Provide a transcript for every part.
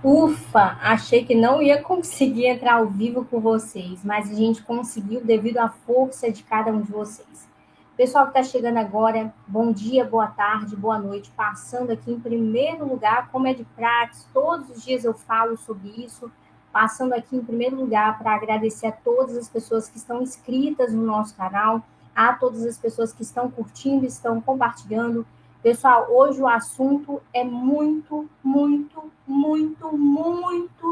Ufa, achei que não ia conseguir entrar ao vivo com vocês, mas a gente conseguiu devido à força de cada um de vocês. Pessoal que está chegando agora, bom dia, boa tarde, boa noite. Passando aqui em primeiro lugar, como é de prática, todos os dias eu falo sobre isso. Passando aqui em primeiro lugar para agradecer a todas as pessoas que estão inscritas no nosso canal, a todas as pessoas que estão curtindo, estão compartilhando. Pessoal, hoje o assunto é muito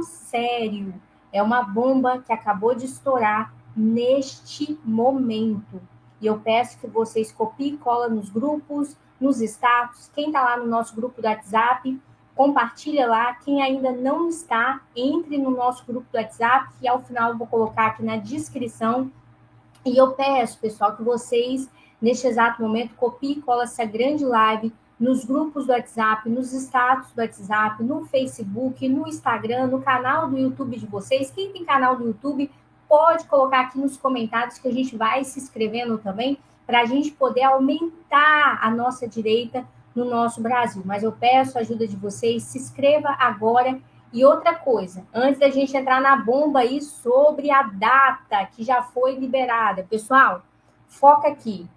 sério. É uma bomba que acabou de estourar neste momento. E eu peço que vocês copiem e colem nos grupos, nos status. Quem está lá no nosso grupo do WhatsApp, compartilha lá. Quem ainda não está, entre no nosso grupo do WhatsApp, que ao final eu vou colocar aqui na descrição. E eu peço, pessoal, que vocês, neste exato momento, copiem e colem essa grande live nos grupos do WhatsApp, nos status do WhatsApp, no Facebook, no Instagram, no canal do YouTube de vocês. Quem tem canal do YouTube, pode colocar aqui nos comentários que a gente vai se inscrevendo também, para a gente poder aumentar a nossa direita no nosso Brasil. Mas eu peço a ajuda de vocês, se inscreva agora. E outra coisa, antes da gente entrar na bomba aí sobre a data que já foi liberada, pessoal, foca aqui.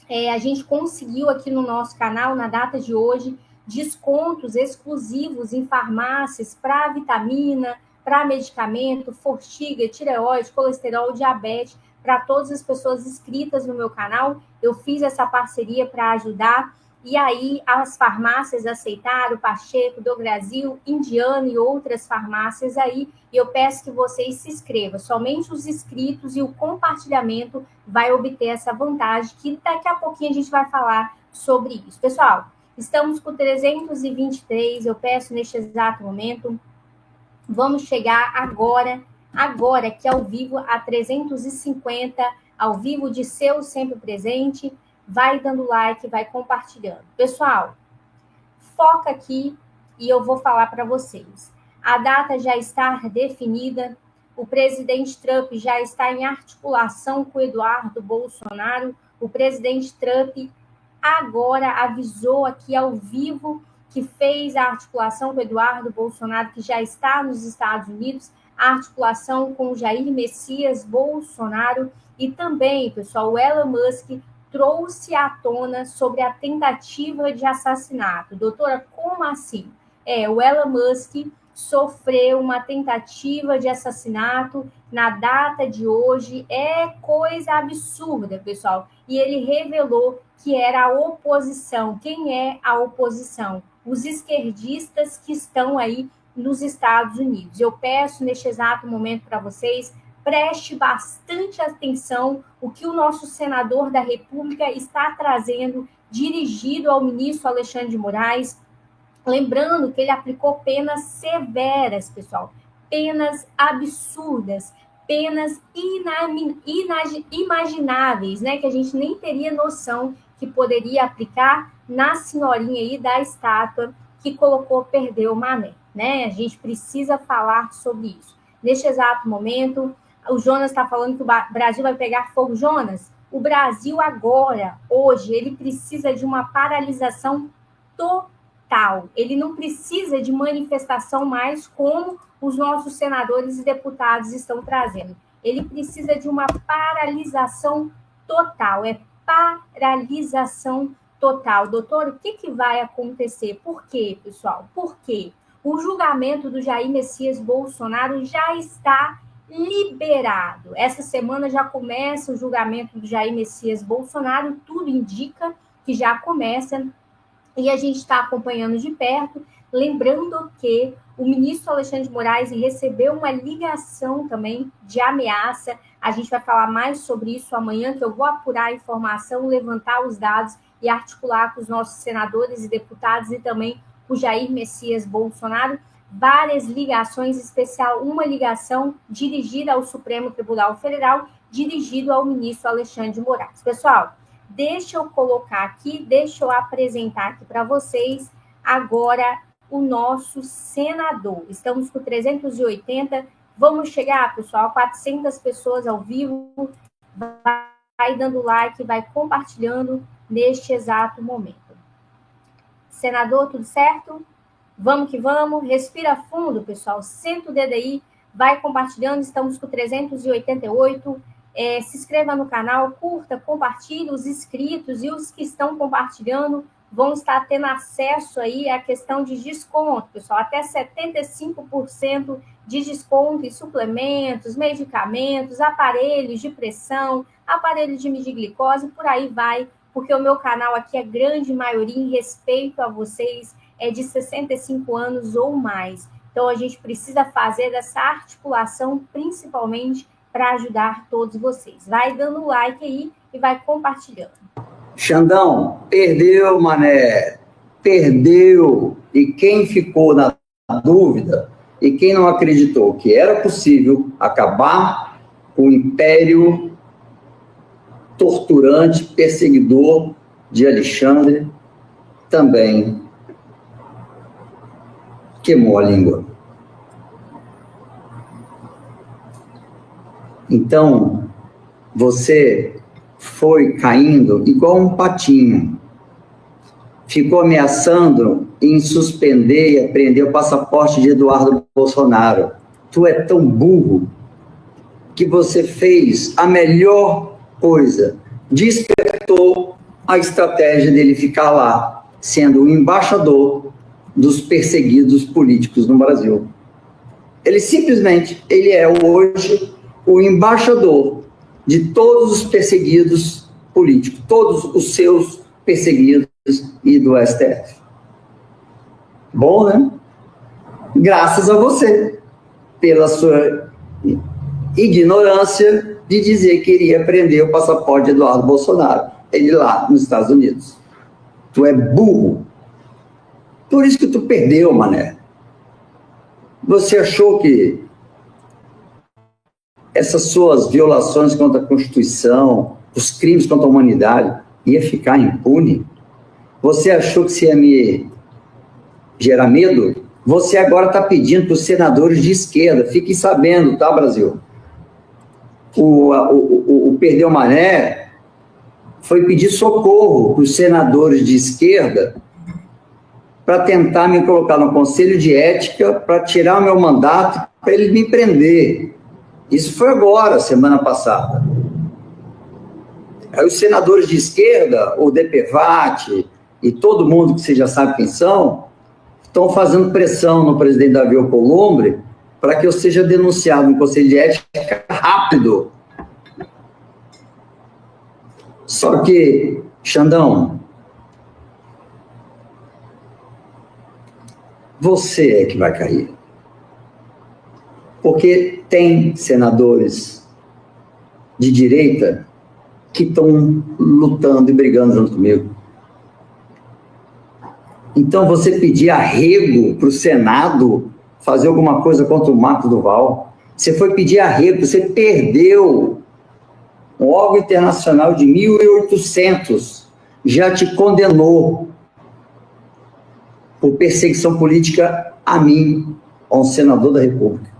A gente conseguiu aqui no nosso canal, na data de hoje, descontos exclusivos em farmácias para vitamina, para medicamento, fortiga, tireoide, colesterol, diabetes, para todas as pessoas inscritas no meu canal. Eu fiz essa parceria para ajudar. E aí as farmácias aceitaram, Pacheco, do Brasil, Indiana e outras farmácias aí. E eu peço que vocês se inscrevam. Somente os inscritos e o compartilhamento vai obter essa vantagem, que daqui a pouquinho a gente vai falar sobre isso. Pessoal, estamos com 323, eu peço neste exato momento, vamos chegar agora, aqui ao vivo, a 350, ao vivo de seu sempre presente, vai dando like, vai compartilhando. Pessoal, foca aqui e eu vou falar para vocês. A data já está definida, o presidente Trump já está em articulação com o Eduardo Bolsonaro. O presidente Trump agora avisou aqui ao vivo que fez a articulação com o Eduardo Bolsonaro, que já está nos Estados Unidos, a articulação com o Jair Messias Bolsonaro e também, pessoal, o Elon Musk trouxe à tona sobre a tentativa de assassinato. Doutora, como assim? O Elon Musk sofreu uma tentativa de assassinato na data de hoje. É coisa absurda, pessoal. E ele revelou que era a oposição. Quem é a oposição? Os esquerdistas que estão aí nos Estados Unidos. Eu peço neste exato momento para vocês, preste bastante atenção o que o nosso senador da República está trazendo, dirigido ao ministro Alexandre de Moraes. Lembrando que ele aplicou penas severas, pessoal, penas absurdas, penas inimagináveis, né? Que a gente nem teria noção que poderia aplicar na senhorinha aí da estátua que colocou perdeu o mané, né? A gente precisa falar sobre isso. Neste exato momento, o Jonas está falando que o Brasil vai pegar fogo. Jonas, o Brasil agora, hoje, ele precisa de uma paralisação total. Ele não precisa de manifestação mais como os nossos senadores e deputados estão trazendo. Ele precisa de uma paralisação total. É paralisação total. Doutor, o que vai acontecer? Por quê, pessoal? Por quê? O julgamento do Jair Messias Bolsonaro já está liberado. Essa semana já começa o julgamento do Jair Messias Bolsonaro, tudo indica que já começa, e a gente está acompanhando de perto, lembrando que o ministro Alexandre de Moraes recebeu uma ligação também de ameaça. A gente vai falar mais sobre isso amanhã, que eu vou apurar a informação, levantar os dados e articular com os nossos senadores e deputados e também com o Jair Messias Bolsonaro. Várias ligações, em especial uma ligação dirigida ao Supremo Tribunal Federal, dirigido ao ministro Alexandre de Moraes. Pessoal, deixa eu colocar aqui, deixa eu apresentar aqui para vocês agora o nosso senador. Estamos com 380, vamos chegar, pessoal, a 400 pessoas ao vivo. Vai dando like, vai compartilhando neste exato momento. Senador, tudo certo? Vamos que vamos, respira fundo, pessoal, senta o dedo aí, vai compartilhando, estamos com 388, se inscreva no canal, curta, compartilhe, os inscritos e os que estão compartilhando vão estar tendo acesso aí à questão de desconto, pessoal, até 75% de desconto em suplementos, medicamentos, aparelhos de pressão, aparelhos de medir glicose, por aí vai, porque o meu canal aqui é grande maioria em respeito a vocês, é de 65 anos ou mais. Então, a gente precisa fazer essa articulação, principalmente para ajudar todos vocês. Vai dando like aí e vai compartilhando. Xandão, perdeu, mané. Perdeu. E quem ficou na dúvida e quem não acreditou que era possível acabar com o império torturante, perseguidor de Alexandre, também queimou a língua. Então, você foi caindo igual um patinho. Ficou ameaçando em suspender e apreender o passaporte de Eduardo Bolsonaro. Tu é tão burro que você fez a melhor coisa. Despertou a estratégia dele ficar lá, sendo o embaixador dos perseguidos políticos no Brasil. Ele é hoje o embaixador de todos os perseguidos políticos, todos os seus perseguidos e do STF. Bom, né? Graças a você, pela sua ignorância de dizer que iria prender o passaporte de Eduardo Bolsonaro, ele lá nos Estados Unidos. Tu é burro. Por isso que tu perdeu, mané. Você achou que essas suas violações contra a Constituição, os crimes contra a humanidade, ia ficar impune? Você achou que você ia me gerar medo? Você agora está pedindo para os senadores de esquerda, fiquem sabendo, tá, Brasil? O Perdeu Mané foi pedir socorro para os senadores de esquerda para tentar me colocar no Conselho de Ética, para tirar o meu mandato, para ele me prender. Isso foi agora, semana passada. Aí os senadores de esquerda, o DPVAT e todo mundo que você já sabe quem são, estão fazendo pressão no presidente Davi Alcolumbre para que eu seja denunciado no Conselho de Ética rápido. Só que, Xandão, você é que vai cair. Porque tem senadores de direita que estão lutando e brigando junto comigo. Então, você pedir arrego para o Senado fazer alguma coisa contra o Marcos Duval, você foi pedir arrego, você perdeu. Um órgão internacional de 1800 já te condenou por perseguição política a mim, a um senador da República.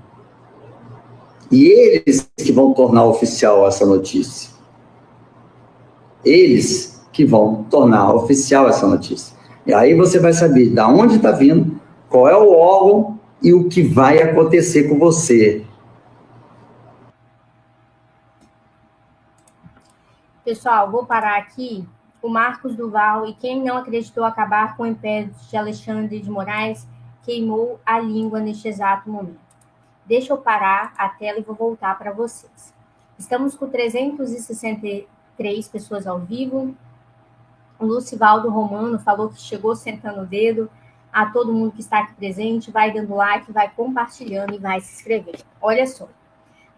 E eles que vão tornar oficial essa notícia. Eles que vão tornar oficial essa notícia. E aí você vai saber de onde está vindo, qual é o órgão e o que vai acontecer com você. Pessoal, vou parar aqui. O Marcos Duval e quem não acreditou acabar com o império de Alexandre de Moraes queimou a língua neste exato momento. Deixa eu parar a tela e vou voltar para vocês. Estamos com 363 pessoas ao vivo. O Lucivaldo Romano falou que chegou sentando o dedo. A todo mundo que está aqui presente, vai dando like, vai compartilhando e vai se inscrevendo. Olha só.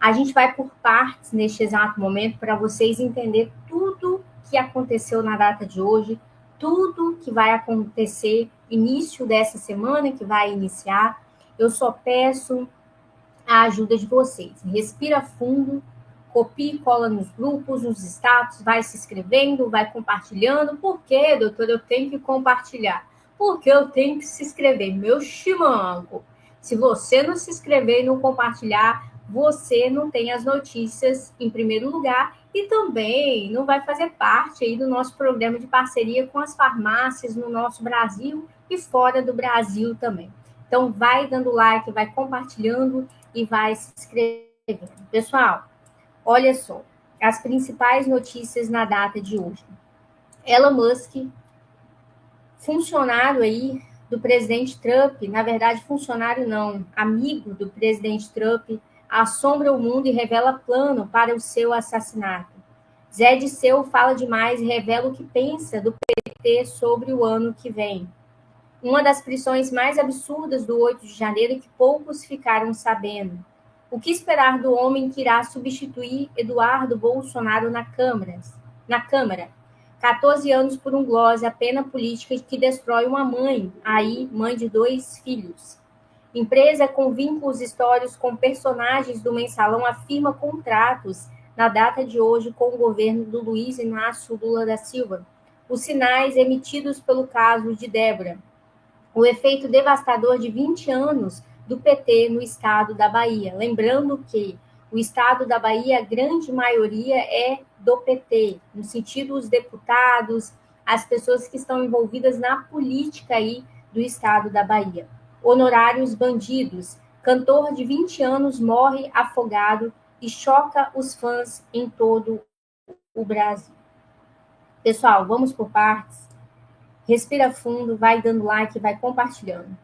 A gente vai por partes neste exato momento para vocês entenderem tudo que aconteceu na data de hoje, tudo que vai acontecer início dessa semana, que vai iniciar. Eu só peço a ajuda de vocês. Respira fundo, copia e cola nos grupos, nos status, vai se inscrevendo, vai compartilhando. Por quê, doutor? Eu tenho que compartilhar. Porque eu tenho que se inscrever. Meu chimango. Se você não se inscrever e não compartilhar, você não tem as notícias em primeiro lugar e também não vai fazer parte aí do nosso programa de parceria com as farmácias no nosso Brasil e fora do Brasil também. Então, vai dando like, vai compartilhando e vai se inscrevendo. Pessoal, olha só, as principais notícias na data de hoje. Elon Musk, funcionário aí do presidente Trump, na verdade, funcionário não, amigo do presidente Trump, assombra o mundo e revela plano para o seu assassinato. Zé Disseu fala demais e revela o que pensa do PT sobre o ano que vem. Uma das prisões mais absurdas do 8 de janeiro e que poucos ficaram sabendo. O que esperar do homem que irá substituir Eduardo Bolsonaro na Câmara? 14 anos por um glose, a pena política que destrói uma mãe, mãe de 2 filhos. Empresa com vínculos históricos com personagens do mensalão afirma contratos na data de hoje com o governo do Luiz Inácio Lula da Silva. Os sinais emitidos pelo caso de Débora. O efeito devastador de 20 anos do PT no estado da Bahia. Lembrando que o estado da Bahia, a grande maioria é do PT, no sentido os deputados, as pessoas que estão envolvidas na política aí do estado da Bahia. Honorários bandidos. Cantor de 20 anos morre afogado e choca os fãs em todo o Brasil. Pessoal, vamos por partes. Respira fundo, vai dando like, vai compartilhando.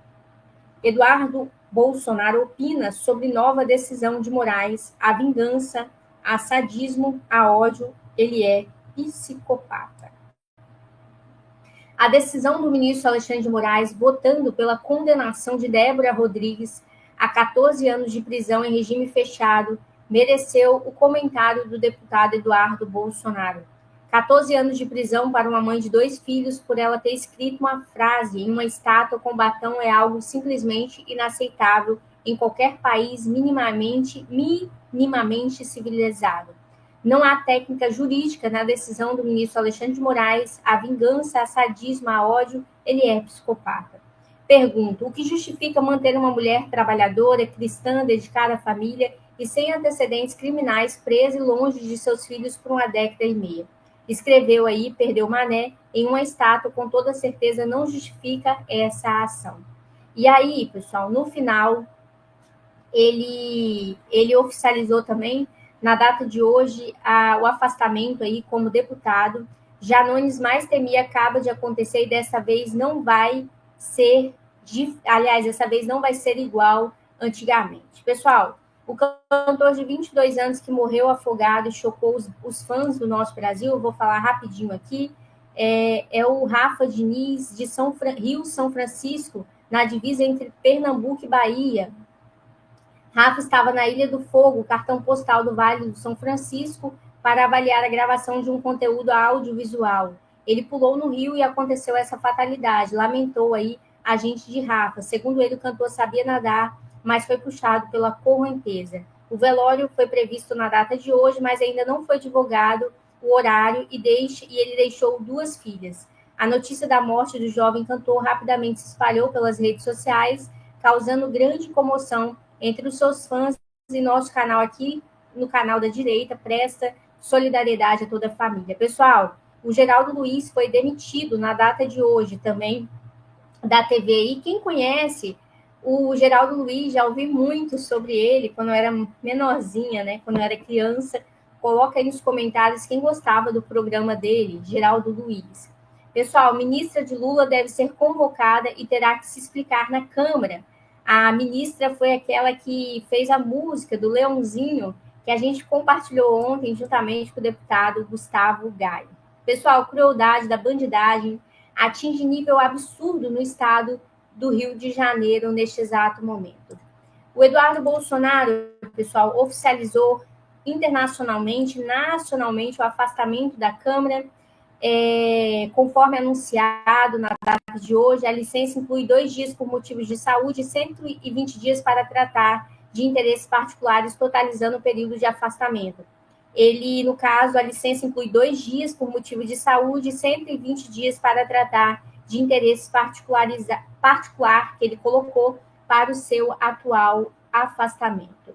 Eduardo Bolsonaro opina sobre nova decisão de Moraes, a vingança, a sadismo, a ódio, ele é psicopata. A decisão do ministro Alexandre de Moraes votando pela condenação de Débora Rodrigues a 14 anos de prisão em regime fechado mereceu o comentário do deputado Eduardo Bolsonaro. 14 anos de prisão para uma mãe de 2 filhos por ela ter escrito uma frase em uma estátua com batom é algo simplesmente inaceitável em qualquer país minimamente civilizado. Não há técnica jurídica na decisão do ministro Alexandre de Moraes, a vingança, a sadismo, a ódio, ele é psicopata. Pergunto, o que justifica manter uma mulher trabalhadora, cristã, dedicada à família e sem antecedentes criminais presa e longe de seus filhos por uma década e meia? Escreveu aí, perdeu Mané, em uma estátua, com toda certeza não justifica essa ação. E aí, pessoal, no final, ele oficializou também, na data de hoje, o afastamento aí como deputado. Janones mais temia acaba de acontecer e dessa vez não vai ser, dessa vez não vai ser igual antigamente. Pessoal, o cantor de 22 anos que morreu afogado e chocou os fãs do nosso Brasil, eu vou falar rapidinho aqui, é o Rafa Diniz, de Rio São Francisco, na divisa entre Pernambuco e Bahia. Rafa estava na Ilha do Fogo, cartão postal do Vale do São Francisco, para avaliar a gravação de um conteúdo audiovisual. Ele pulou no rio e aconteceu essa fatalidade. Lamentou aí a gente de Rafa. Segundo ele, o cantor sabia nadar, mas foi puxado pela correnteza. O velório foi previsto na data de hoje, mas ainda não foi divulgado o horário e ele deixou 2 filhas. A notícia da morte do jovem cantor rapidamente se espalhou pelas redes sociais, causando grande comoção entre os seus fãs, e nosso canal aqui, no canal da direita, presta solidariedade a toda a família. Pessoal, o Geraldo Luiz foi demitido na data de hoje também da TV. E quem conhece o Geraldo Luiz, já ouvi muito sobre ele quando eu era menorzinha, né? Quando eu era criança. Coloca aí nos comentários quem gostava do programa dele, Geraldo Luiz. Pessoal, ministra de Lula deve ser convocada e terá que se explicar na Câmara. A ministra foi aquela que fez a música do Leãozinho, que a gente compartilhou ontem juntamente com o deputado Gustavo Gaio. Pessoal, crueldade da bandidagem atinge nível absurdo no estado do Rio de Janeiro neste exato momento. O Eduardo Bolsonaro, pessoal, oficializou internacionalmente, nacionalmente, o afastamento da Câmara. Conforme anunciado na data de hoje, a licença inclui 2 dias por motivos de saúde e 120 dias para tratar de interesses particulares, totalizando o período de afastamento. Ele, no caso, a licença inclui 2 dias por motivo de saúde e 120 dias para tratar de interesses particular que ele colocou para o seu atual afastamento.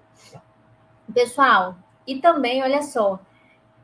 Pessoal, e também, olha só,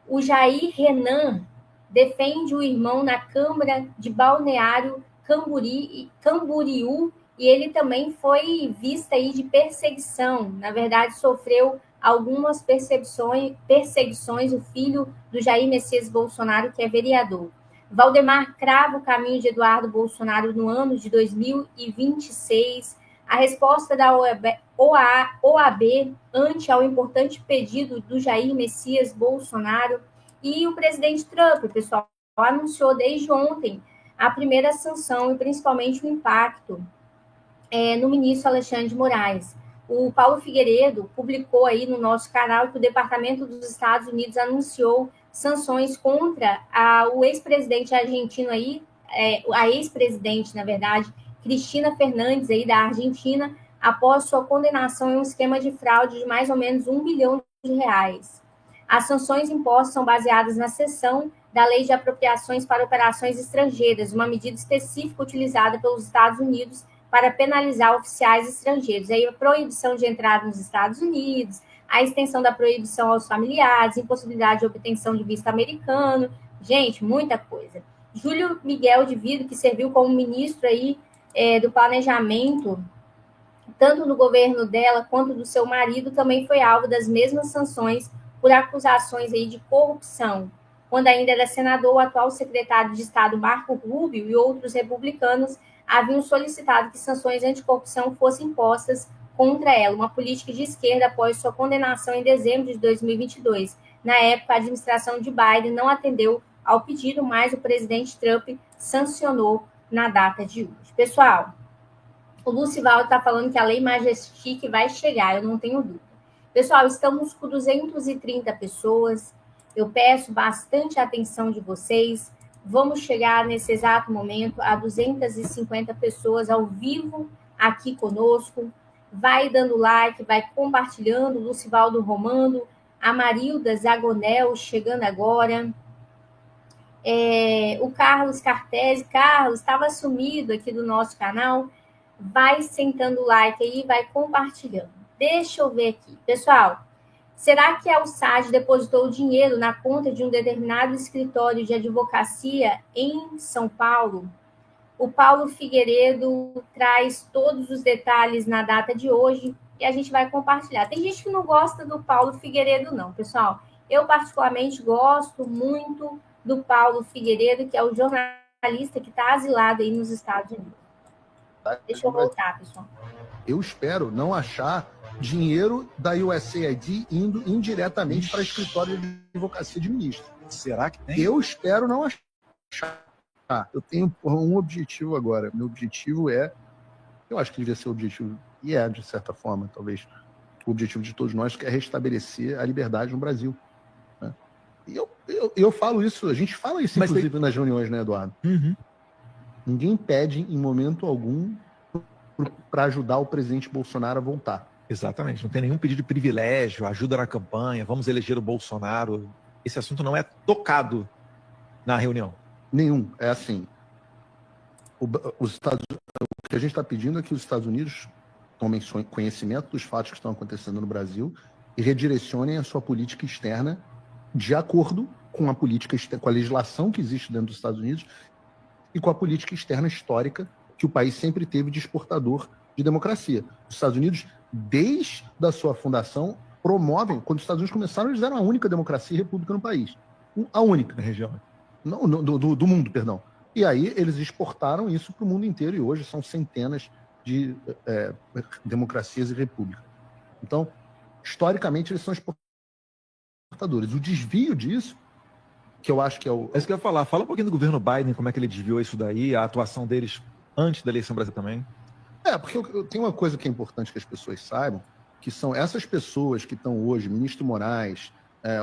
o Jair Renan defende o irmão na Câmara de Balneário Camboriú, e ele também foi vista aí de perseguição. Na verdade, sofreu algumas perseguições, o filho do Jair Messias Bolsonaro, que é vereador. Valdemar crava o caminho de Eduardo Bolsonaro no ano de 2026. A resposta da OAB ante ao importante pedido do Jair Messias Bolsonaro. E o presidente Trump, pessoal, anunciou desde ontem a primeira sanção e principalmente o impacto no ministro Alexandre de Moraes. O Paulo Figueiredo publicou aí no nosso canal que o Departamento dos Estados Unidos anunciou sanções contra o ex-presidente argentino aí, a ex-presidente, na verdade, Cristina Fernandes aí da Argentina, após sua condenação em um esquema de fraude de mais ou menos R$1 bilhão. As sanções impostas são baseadas na seção da Lei de Apropriações para Operações Estrangeiras, uma medida específica utilizada pelos Estados Unidos para penalizar oficiais estrangeiros. Aí a proibição de entrada nos Estados Unidos, a extensão da proibição aos familiares, impossibilidade de obtenção de visto americano, gente, muita coisa. Júlio Miguel de Vido, que serviu como ministro aí do planejamento, tanto no governo dela quanto do seu marido, também foi alvo das mesmas sanções por acusações aí de corrupção. Quando ainda era senador, o atual secretário de Estado, Marco Rubio, e outros republicanos haviam solicitado que sanções anticorrupção fossem impostas contra ela, uma política de esquerda após sua condenação em dezembro de 2022. Na época, a administração de Biden não atendeu ao pedido, mas o presidente Trump sancionou na data de hoje. Pessoal, o Lucivaldo está falando que a Lei Majestic vai chegar, eu não tenho dúvida. Pessoal, estamos com 230 pessoas. Eu peço bastante atenção de vocês. Vamos chegar nesse exato momento a 250 pessoas ao vivo aqui conosco. Vai dando like, vai compartilhando. Lucivaldo Romano, a Marilda Zagonel chegando agora. O Carlos Cartesi. Carlos, estava sumido aqui do nosso canal. Vai sentando o like aí, vai compartilhando. Deixa eu ver aqui. Pessoal, será que a USAD depositou dinheiro na conta de um determinado escritório de advocacia em São Paulo? O Paulo Figueiredo traz todos os detalhes na data de hoje e a gente vai compartilhar. Tem gente que não gosta do Paulo Figueiredo, não, pessoal. Eu, particularmente, gosto muito do Paulo Figueiredo, que é o jornalista que está asilado aí nos Estados Unidos. Deixa eu voltar, pessoal. Eu espero não achar dinheiro da USAID indo indiretamente para escritório de advocacia de ministro. Será que tem? Eu espero não achar. Eu tenho um objetivo agora. Meu objetivo eu acho que devia ser o objetivo, e de certa forma, talvez, o objetivo de todos nós, que é restabelecer a liberdade no Brasil. Né? E eu falo isso, a gente fala isso, inclusive, nas reuniões, né, Eduardo? Uhum. Ninguém pede, em momento algum, para ajudar o presidente Bolsonaro a voltar. Exatamente, não tem nenhum pedido de privilégio, ajuda na campanha, vamos eleger o Bolsonaro. Esse assunto não é tocado na reunião. Nenhum. É assim, o que a gente está pedindo é que os Estados Unidos tomem conhecimento dos fatos que estão acontecendo no Brasil e redirecionem a sua política externa de acordo com a política, com a legislação que existe dentro dos Estados Unidos e com a política externa histórica que o país sempre teve de exportador de democracia. Os Estados Unidos, desde a sua fundação, promovem, quando os Estados Unidos começaram, eles eram a única democracia e república no país. A única. Na região. Não, do mundo, perdão. E aí eles exportaram isso para o mundo inteiro e hoje são centenas de democracias e repúblicas. Então, historicamente, eles são exportadores. O desvio disso, que eu acho que é o... É isso que eu ia falar. Fala um pouquinho do governo Biden, como é que ele desviou isso daí, a atuação deles antes da eleição brasileira também. Porque eu tenho uma coisa que é importante que as pessoas saibam, que são essas pessoas que estão hoje, ministro Moraes,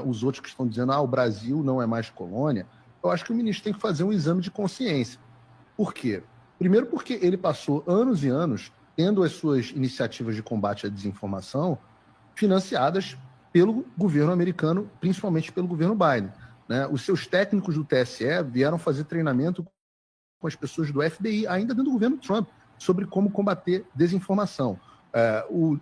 os outros que estão dizendo o Brasil não é mais colônia, eu acho que o ministro tem que fazer um exame de consciência. Por quê? Primeiro porque ele passou anos e anos tendo as suas iniciativas de combate à desinformação financiadas pelo governo americano, principalmente pelo governo Biden. Né? Os seus técnicos do TSE vieram fazer treinamento com as pessoas do FBI, ainda dentro do governo Trump, sobre como combater desinformação.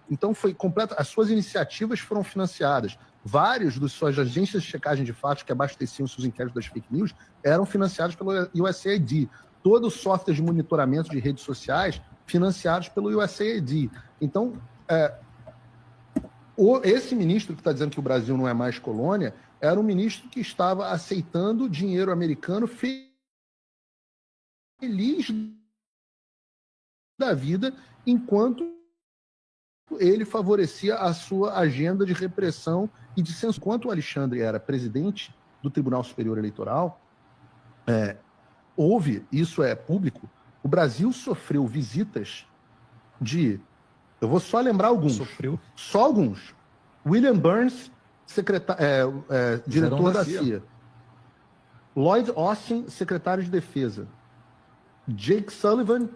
Então, foi completo. As suas iniciativas foram financiadas. Várias das suas agências de checagem de fatos que abasteciam seus inquéritos das fake news eram financiadas pela USAID. todo o software de monitoramento de redes sociais financiados pelo USAID. Então, esse ministro que está dizendo que o Brasil não é mais colônia era um ministro que estava aceitando dinheiro americano feliz da vida, enquanto ele favorecia a sua agenda de repressão e de censura. Enquanto o Alexandre era presidente do Tribunal Superior Eleitoral, isso é público, o Brasil sofreu visitas de... Eu vou só lembrar alguns. Sofreu. Só alguns. William Burns, diretor da CIA. Lloyd Austin, secretário de Defesa. Jake Sullivan,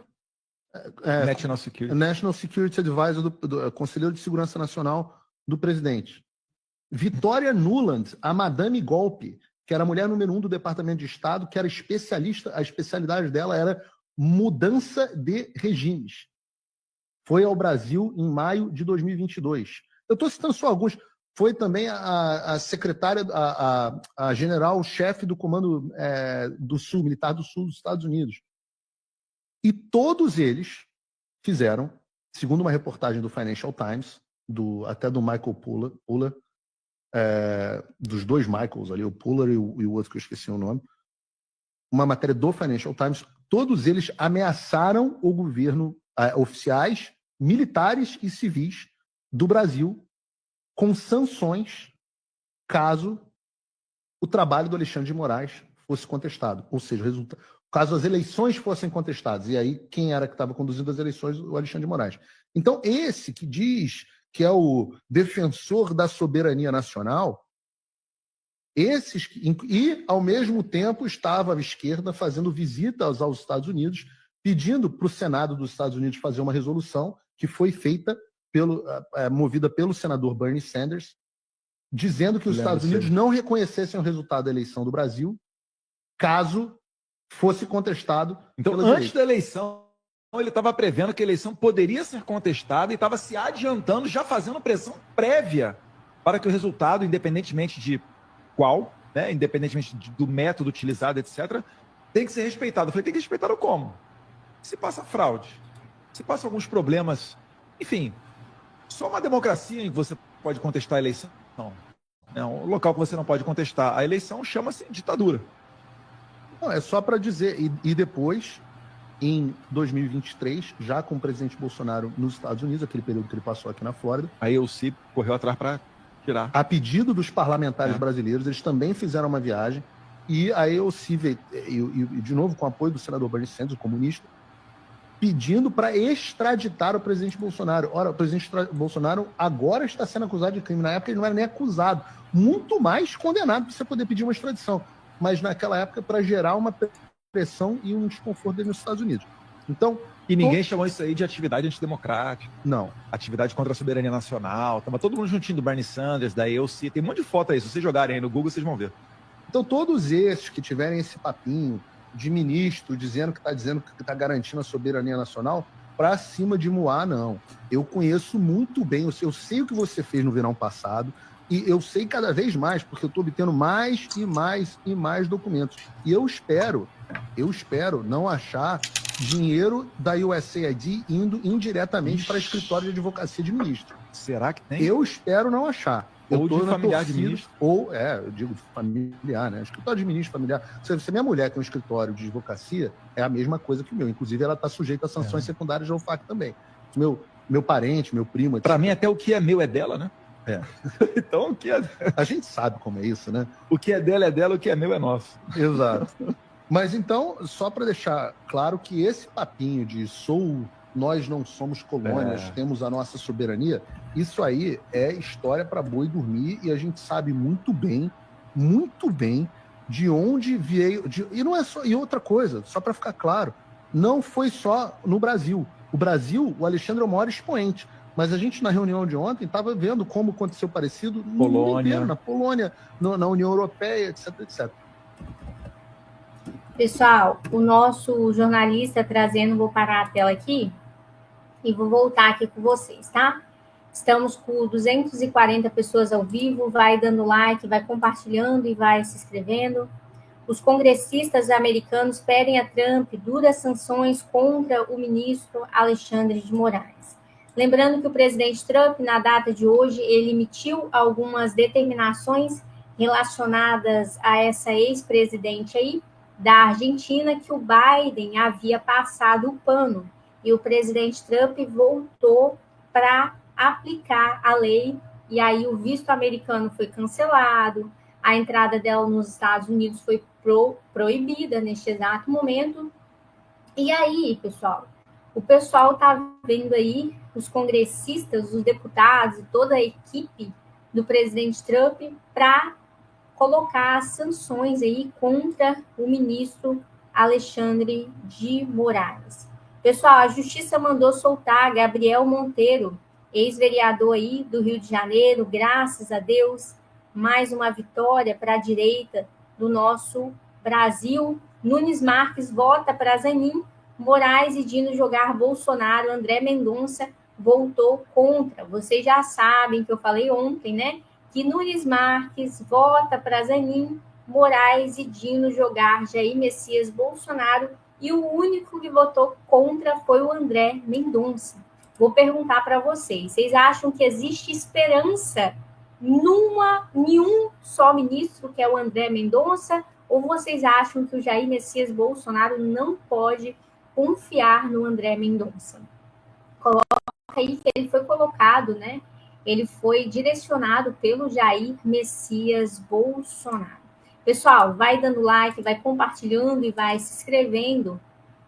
National Security Advisor, do Conselheiro de Segurança Nacional do presidente. Victoria Nuland, a Madame Golpe, que era a mulher número 1 do Departamento de Estado, que era especialista, a especialidade dela era mudança de regimes. Foi ao Brasil em maio de 2022. Eu estou citando só alguns. Foi também a secretária, a general-chefe do Comando do Sul, Militar do Sul dos Estados Unidos. E todos eles fizeram, segundo uma reportagem do Financial Times, até do Michael Puller, dos dois Michaels ali, o Puller e o outro que eu esqueci o nome, uma matéria do Financial Times, todos eles ameaçaram o governo, oficiais, militares e civis do Brasil com sanções caso o trabalho do Alexandre de Moraes fosse contestado. Ou seja, caso as eleições fossem contestadas. E aí, quem era que estava conduzindo as eleições? O Alexandre de Moraes. Então, esse que diz que é o defensor da soberania nacional, e, ao mesmo tempo, estava à esquerda fazendo visitas aos Estados Unidos, pedindo para o Senado dos Estados Unidos fazer uma resolução que foi feita, movida pelo senador Bernie Sanders, dizendo que os Estados Unidos não reconhecessem o resultado da eleição do Brasil, caso fosse contestado. Então, antes da eleição, ele estava prevendo que a eleição poderia ser contestada e estava se adiantando, já fazendo pressão prévia para que o resultado, independentemente de qual, né, independentemente do método utilizado, etc., tem que ser respeitado. Eu falei, tem que respeitar o como? Se passa fraude, se passa alguns problemas, enfim, só uma democracia em que você pode contestar a eleição. Não, um local que você não pode contestar a eleição chama-se ditadura. Não, é só para dizer, e depois, em 2023, já com o presidente Bolsonaro nos Estados Unidos, aquele período que ele passou aqui na Flórida, a EUC correu atrás para tirar. A pedido dos parlamentares brasileiros, eles também fizeram uma viagem, e a EUC veio, e de novo com o apoio do senador Bernie Sanders, o comunista, pedindo para extraditar o presidente Bolsonaro. Ora, o presidente Bolsonaro agora está sendo acusado de crime. Na época ele não era nem acusado, muito mais condenado para você poder pedir uma extradição. Mas naquela época para gerar uma pressão e um desconforto dentro dos Estados Unidos. Então, e ninguém chamou isso aí de atividade antidemocrática. Não. Atividade contra a soberania nacional. Tava todo mundo juntinho do Bernie Sanders, da EUC. Tem um monte de foto aí. Se vocês jogarem aí no Google, vocês vão ver. Então, todos esses que tiverem esse papinho de ministro dizendo que está garantindo a soberania nacional, para cima de Moá, não. Eu conheço muito bem, eu sei o que você fez no verão passado, e eu sei cada vez mais, porque eu estou obtendo mais e mais e mais documentos. E eu espero não achar dinheiro da USAID indo indiretamente para escritório de advocacia de ministro. Será que tem? Eu espero não achar. Ou de familiar de ministro. Ou, eu digo familiar, né? Escritório de ministro familiar. Se minha mulher tem um escritório de advocacia, é a mesma coisa que o meu. Inclusive, ela está sujeita a sanções secundárias da OFAC também. Meu parente, meu primo... Para mim, até o que é meu é dela, né? Então, o que é... A gente sabe como é isso, né? O que é dela, o que é meu é nosso. Exato. Mas então, só para deixar claro que esse papinho de nós não somos colônias, temos a nossa soberania, isso aí é história para boi dormir, e a gente sabe muito bem de onde veio. E não é só. E outra coisa, só para ficar claro, não foi só no Brasil. O Brasil, o Alexandre é o maior expoente. Mas a gente, na reunião de ontem, estava vendo como aconteceu parecido no mundo inteiro, na Polônia, na União Europeia, etc, etc. Pessoal, o nosso jornalista trazendo, vou parar a tela aqui e vou voltar aqui com vocês, tá? Estamos com 240 pessoas ao vivo, vai dando like, vai compartilhando e vai se inscrevendo. Os congressistas americanos pedem a Trump duras sanções contra o ministro Alexandre de Moraes. Lembrando que o presidente Trump, na data de hoje, ele emitiu algumas determinações relacionadas a essa ex-presidente aí da Argentina, que o Biden havia passado o pano. E o presidente Trump voltou para aplicar a lei, e aí o visto americano foi cancelado, a entrada dela nos Estados Unidos foi proibida neste exato momento. E aí, pessoal, o pessoal está vendo aí, os congressistas, os deputados e toda a equipe do presidente Trump para colocar sanções aí contra o ministro Alexandre de Moraes. Pessoal, a Justiça mandou soltar Gabriel Monteiro, ex-vereador aí do Rio de Janeiro, graças a Deus, mais uma vitória para a direita do nosso Brasil. Nunes Marques vota para Zanin, Moraes e Dino jogar Bolsonaro, André Mendonça voltou contra. Vocês já sabem que eu falei ontem, né? Que Nunes Marques vota para Zanin, Moraes e Dino jogar Jair Messias Bolsonaro, e o único que votou contra foi o André Mendonça. Vou perguntar para vocês acham que existe esperança em um só ministro, que é o André Mendonça, ou vocês acham que o Jair Messias Bolsonaro não pode confiar no André Mendonça? Coloca aí que ele foi colocado, né? Ele foi direcionado pelo Jair Messias Bolsonaro. Pessoal, vai dando like, vai compartilhando e vai se inscrevendo.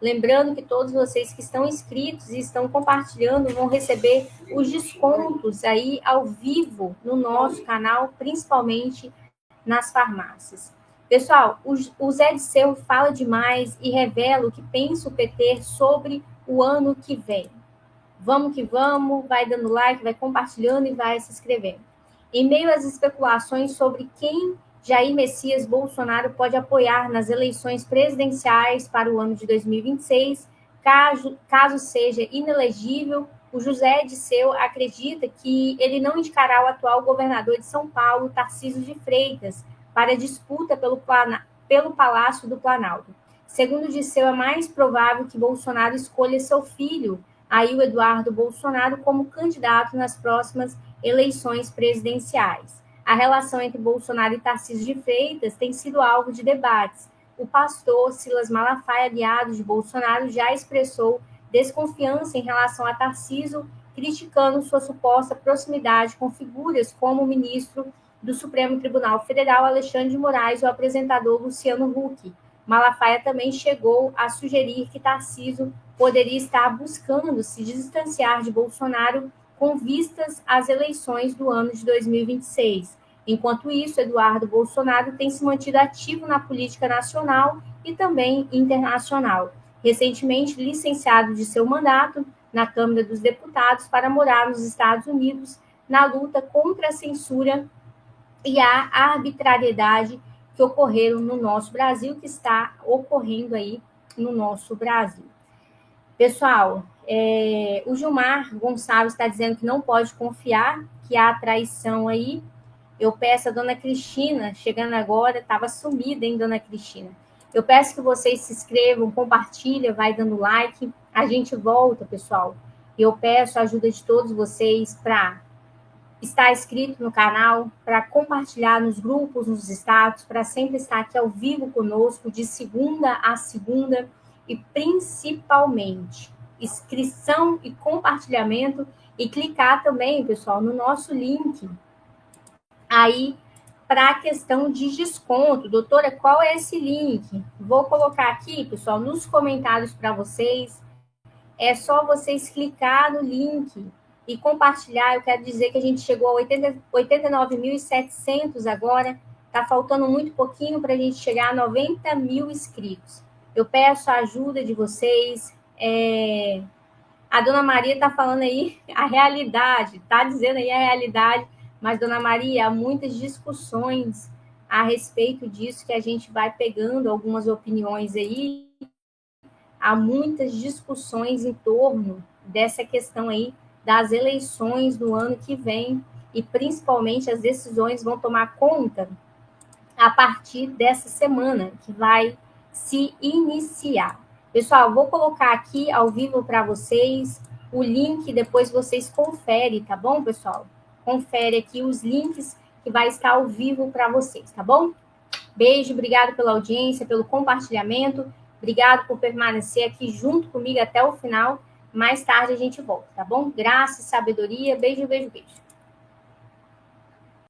Lembrando que todos vocês que estão inscritos e estão compartilhando vão receber os descontos aí ao vivo no nosso canal, principalmente nas farmácias. Pessoal, o Zé Disseu fala demais e revela o que pensa o PT sobre o ano que vem. Vamos que vamos, vai dando like, vai compartilhando e vai se inscrevendo. Em meio às especulações sobre quem Jair Messias Bolsonaro pode apoiar nas eleições presidenciais para o ano de 2026, caso seja inelegível, o José Disseu acredita que ele não indicará o atual governador de São Paulo, Tarcísio de Freitas, para a disputa pelo Palácio do Planalto. Segundo Disseu, é mais provável que Bolsonaro escolha seu filho, aí o Eduardo Bolsonaro, como candidato nas próximas eleições presidenciais. A relação entre Bolsonaro e Tarcísio de Freitas tem sido alvo de debates. O pastor Silas Malafaia, aliado de Bolsonaro, já expressou desconfiança em relação a Tarcísio, criticando sua suposta proximidade com figuras como o ministro do Supremo Tribunal Federal, Alexandre de Moraes, e o apresentador Luciano Huck. Malafaia também chegou a sugerir que Tarcísio poderia estar buscando se distanciar de Bolsonaro com vistas às eleições do ano de 2026. Enquanto isso, Eduardo Bolsonaro tem se mantido ativo na política nacional e também internacional. Recentemente licenciado de seu mandato na Câmara dos Deputados para morar nos Estados Unidos, na luta contra a censura e a arbitrariedade que ocorreram no nosso Brasil, que está ocorrendo aí no nosso Brasil. Pessoal, o Gilmar Gonçalves está dizendo que não pode confiar, que há traição aí. Eu peço a dona Cristina, chegando agora, estava sumida, hein, dona Cristina? Eu peço que vocês se inscrevam, compartilhem, vai dando like. A gente volta, pessoal. Eu peço a ajuda de todos vocês para estar inscrito no canal, para compartilhar nos grupos, nos status, para sempre estar aqui ao vivo conosco, de segunda a segunda, e principalmente inscrição e compartilhamento, e clicar também, pessoal, no nosso link aí para a questão de desconto. Doutora, qual é esse link? Vou colocar aqui, pessoal, nos comentários para vocês. É só vocês clicar no link e compartilhar. Eu quero dizer que a gente chegou a 89.700 agora. Está faltando muito pouquinho para a gente chegar a 90 mil inscritos. Eu peço a ajuda de vocês. A dona Maria está falando aí a realidade, está dizendo aí a realidade, mas, dona Maria, há muitas discussões a respeito disso, que a gente vai pegando algumas opiniões aí. Há muitas discussões em torno dessa questão aí das eleições do ano que vem, e principalmente as decisões vão tomar conta a partir dessa semana, que vai se iniciar. Pessoal, vou colocar aqui ao vivo para vocês o link, depois vocês conferem, tá bom, pessoal? Confere aqui os links que vai estar ao vivo para vocês, tá bom? Beijo, obrigado pela audiência, pelo compartilhamento, obrigado por permanecer aqui junto comigo até o final. Mais tarde a gente volta, tá bom? Graça e sabedoria, beijo, beijo, beijo.